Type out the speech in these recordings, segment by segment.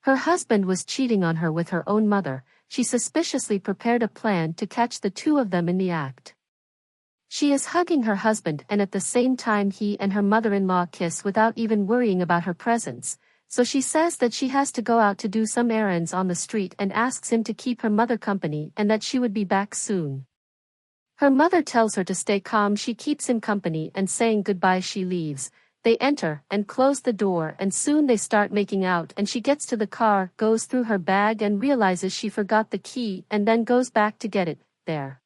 Her husband was cheating on her with her own mother. She suspiciously prepared a plan to catch the two of them in the act. She is hugging her husband, and at the same time he and her mother-in-law kiss without even worrying about her presence. So she says that she has to go out to do some errands on the street and asks him to keep her mother company and that she would be back soon. Her mother tells her to stay calm. She keeps him company and saying goodbye she leaves. They enter and close the door, and soon they start making out, and she gets to the car, goes through her bag and realizes she forgot the key and then goes back to get it there.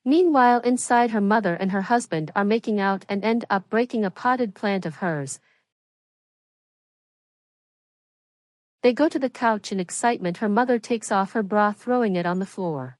Meanwhile, inside, her mother and her husband are making out and end up breaking a potted plant of hers. They go to the couch in excitement. Her mother takes off her bra, throwing it on the floor.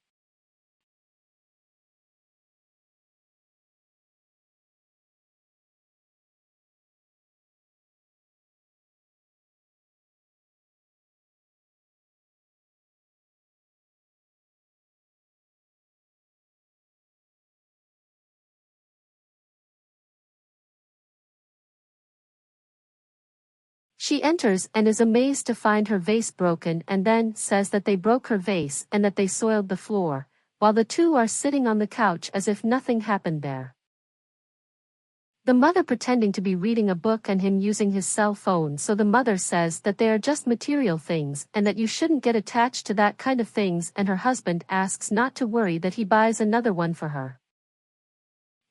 She enters and is amazed to find her vase broken, and then says that they broke her vase and that they soiled the floor, while the two are sitting on the couch as if nothing happened there. The mother pretending to be reading a book and him using his cell phone, so the mother says that they are just material things and that you shouldn't get attached to that kind of things, and her husband asks not to worry, that he buys another one for her.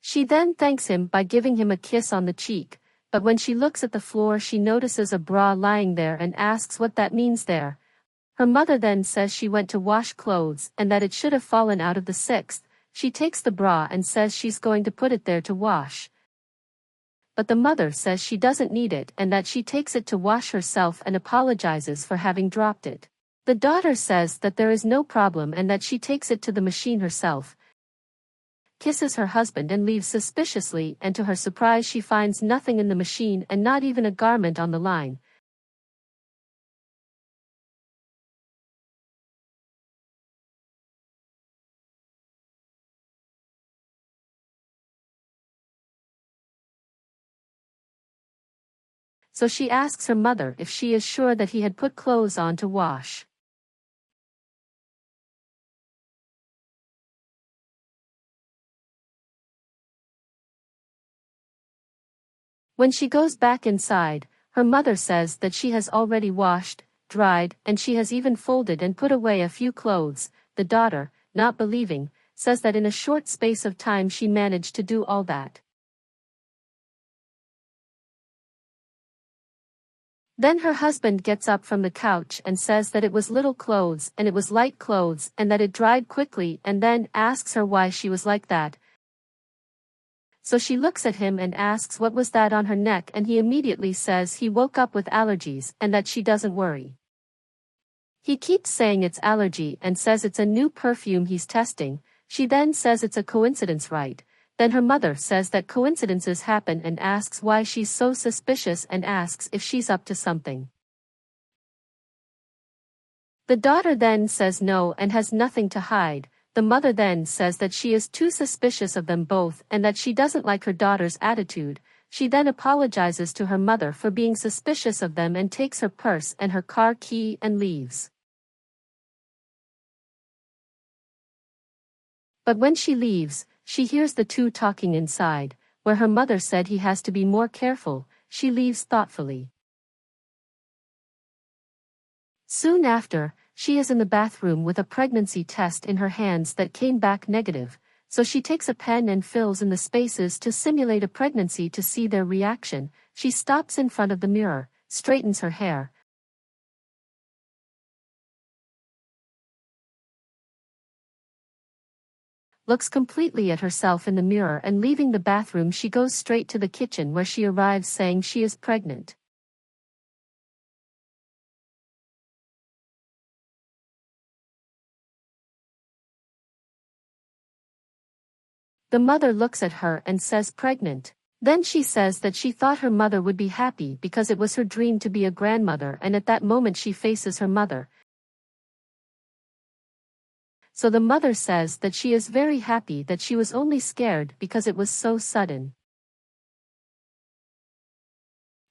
She then thanks him by giving him a kiss on the cheek, but when she looks at the floor she notices a bra lying there and asks what that means there. Her mother then says she went to wash clothes and that it should have fallen out of the sixth. She takes the bra and says she's going to put it there to wash. But the mother says she doesn't need it and that she takes it to wash herself and apologizes for having dropped it. The daughter says that there is no problem and that she takes it to the machine herself, kisses her husband and leaves suspiciously, and to her surprise she finds nothing in the machine and not even a garment on the line. So she asks her mother if she is sure that he had put clothes on to wash. When she goes back inside, her mother says that she has already washed, dried, and she has even folded and put away a few clothes. The daughter, not believing, says that in a short space of time she managed to do all that. Then her husband gets up from the couch and says that it was little clothes and it was light clothes and that it dried quickly, and then asks her why she was like that. So she looks at him and asks what was that on her neck, and he immediately says he woke up with allergies and that she doesn't worry. He keeps saying it's allergy and says it's a new perfume he's testing. She then says it's a coincidence, right? Then her mother says that coincidences happen and asks why she's so suspicious and asks if she's up to something. The daughter then says no and has nothing to hide. The mother then says that she is too suspicious of them both and that she doesn't like her daughter's attitude. She then apologizes to her mother for being suspicious of them and takes her purse and her car key and leaves. But when she leaves, she hears the two talking inside, where her mother said he has to be more careful. She leaves thoughtfully. Soon after, she is in the bathroom with a pregnancy test in her hands that came back negative, so she takes a pen and fills in the spaces to simulate a pregnancy to see their reaction. She stops in front of the mirror, straightens her hair, looks completely at herself in the mirror, and leaving the bathroom she goes straight to the kitchen, where she arrives saying she is pregnant. The mother looks at her and says pregnant. Then she says that she thought her mother would be happy because it was her dream to be a grandmother, and at that moment she faces her mother, so the mother says that she is very happy, that she was only scared because it was so sudden.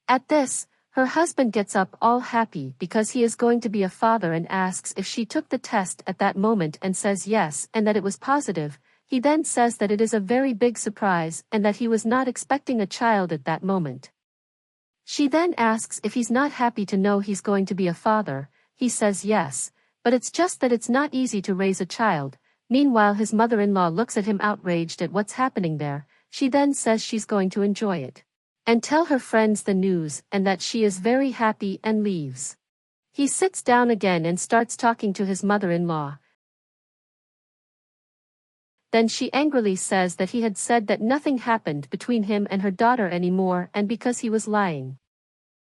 At this, her husband gets up all happy because he is going to be a father and asks if she took the test at that moment and says yes and that it was positive. He then says that it is a very big surprise and that he was not expecting a child at that moment. She then asks if he's not happy to know he's going to be a father. He says yes, but it's just that it's not easy to raise a child. Meanwhile, his mother-in-law looks at him outraged at what's happening there. She then says she's going to enjoy it and tell her friends the news and that she is very happy and leaves. He sits down again and starts talking to his mother-in-law. Then she angrily says that he had said that nothing happened between him and her daughter anymore and because he was lying.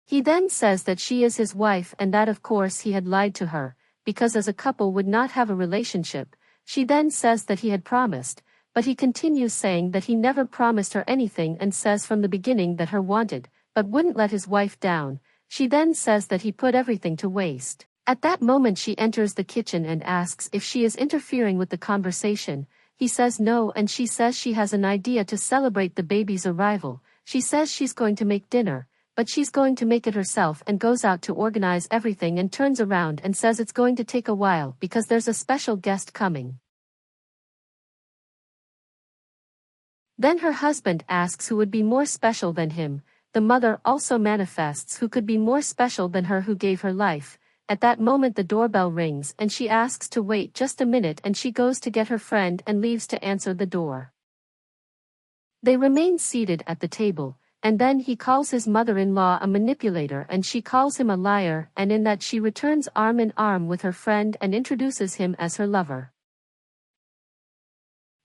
He then says that she is his wife and that of course he had lied to her, because as a couple would not have a relationship. She then says that he had promised, but he continues saying that he never promised her anything and says from the beginning that her wanted, but wouldn't let his wife down. She then says that he put everything to waste. At that moment she enters the kitchen and asks if she is interfering with the conversation. He says no and she says she has an idea to celebrate the baby's arrival. She says she's going to make dinner, but she's going to make it herself and goes out to organize everything and turns around and says it's going to take a while because there's a special guest coming. Then her husband asks who would be more special than him. The mother also manifests who could be more special than her who gave her life. At that moment the doorbell rings and she asks to wait just a minute and she goes to get her friend and leaves to answer the door. They remain seated at the table, and then he calls his mother-in-law a manipulator and she calls him a liar, and in that she returns arm in arm with her friend and introduces him as her lover.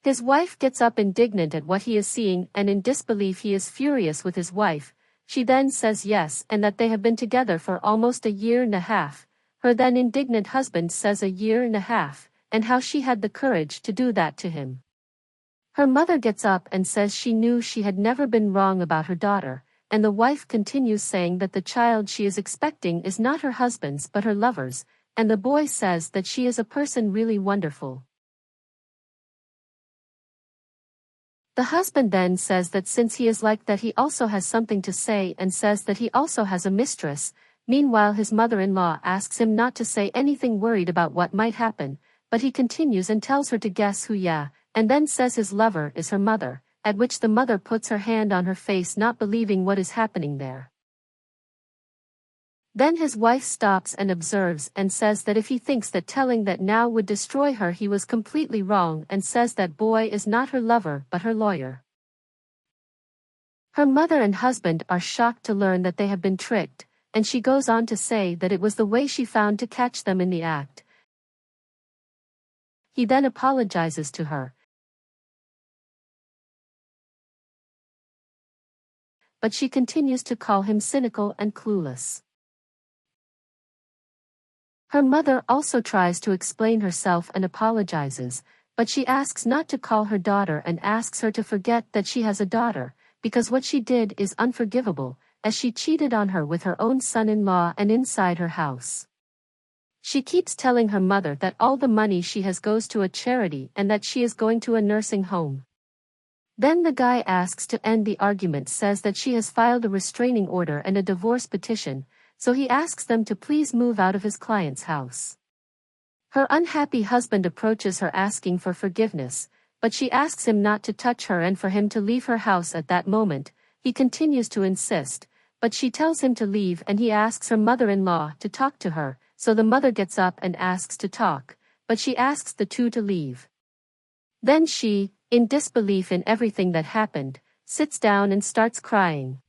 His wife gets up indignant at what he is seeing and in disbelief he is furious with his wife. She then says yes and that they have been together for almost a year and a half. Her then indignant husband says a year and a half, and how she had the courage to do that to him. Her mother gets up and says she knew she had never been wrong about her daughter, and the wife continues saying that the child she is expecting is not her husband's but her lover's, and the boy says that she is a person really wonderful. The husband then says that since he is like that he also has something to say and says that he also has a mistress. Meanwhile his mother-in-law asks him not to say anything, worried about what might happen, but he continues and tells her to guess who, and then says his lover is her mother, at which the mother puts her hand on her face not believing what is happening there. Then his wife stops and observes and says that if he thinks that telling that now would destroy her he was completely wrong and says that boy is not her lover but her lawyer. Her mother and husband are shocked to learn that they have been tricked, and she goes on to say that it was the way she found to catch them in the act. He then apologizes to her, but she continues to call him cynical and clueless. Her mother also tries to explain herself and apologizes, but she asks not to call her daughter and asks her to forget that she has a daughter, because what she did is unforgivable, as she cheated on her with her own son-in-law and inside her house. She keeps telling her mother that all the money she has goes to a charity and that she is going to a nursing home. Then the guy asks to end the argument, says that she has filed a restraining order and a divorce petition, so he asks them to please move out of his client's house. Her unhappy husband approaches her asking for forgiveness, but she asks him not to touch her and for him to leave her house at that moment. He continues to insist, but she tells him to leave and he asks her mother-in-law to talk to her, so the mother gets up and asks to talk, but she asks the two to leave. Then she, in disbelief in everything that happened, sits down and starts crying.